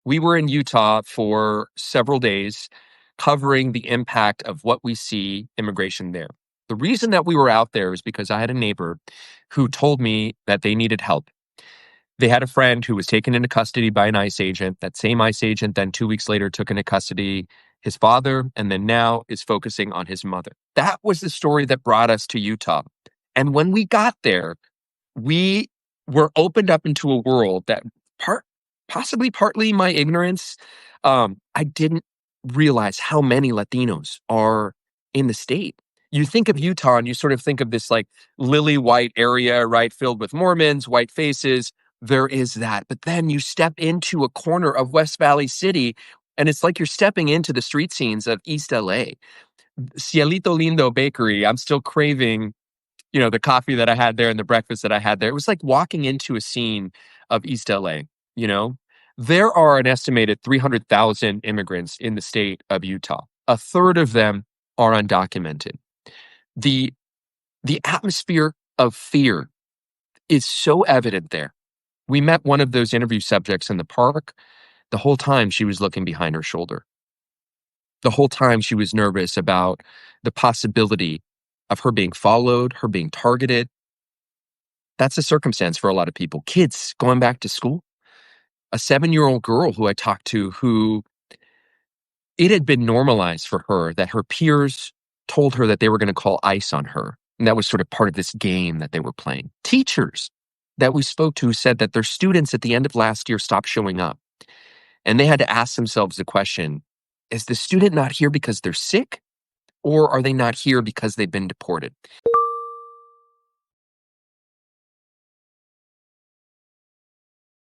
We were in Utah for several days covering the impact of what we see immigration there. The reason that we were out there is because I had a neighbor who told me that they needed help. They had a friend who was taken into custody by an ICE agent. That same ICE agent then 2 weeks later took into custody his father and then now is focusing on his mother. That was the story that brought us to Utah. And when we got there, we were opened up into a world that possibly partly my ignorance, I didn't realize how many Latinos are in the state. You think of Utah and you sort of think of this like lily white area, right, filled with Mormons, white faces. There is that. But then you step into a corner of West Valley City and it's like you're stepping into the street scenes of East LA. Cielito Lindo Bakery, I'm still craving the coffee that I had there and the breakfast that I had there. It was like walking into a scene of East LA, you know? There are an estimated 300,000 immigrants in the state of Utah. A third of them are undocumented. The the atmosphere of fear is so evident there. We met one of those interview subjects in the park. The whole time she was looking behind her shoulder. The whole time she was nervous about the possibility of her being followed, her being targeted. That's a circumstance for a lot of people. Kids going back to school. A 7-year-old girl who I talked to who it had been normalized for her that her peers told her that they were going to call ICE on her. And that was sort of part of this game that they were playing. Teachers that we spoke to said that their students at the end of last year stopped showing up. And they had to ask themselves the question, is the student not here because they're sick? Or are they not here because they've been deported?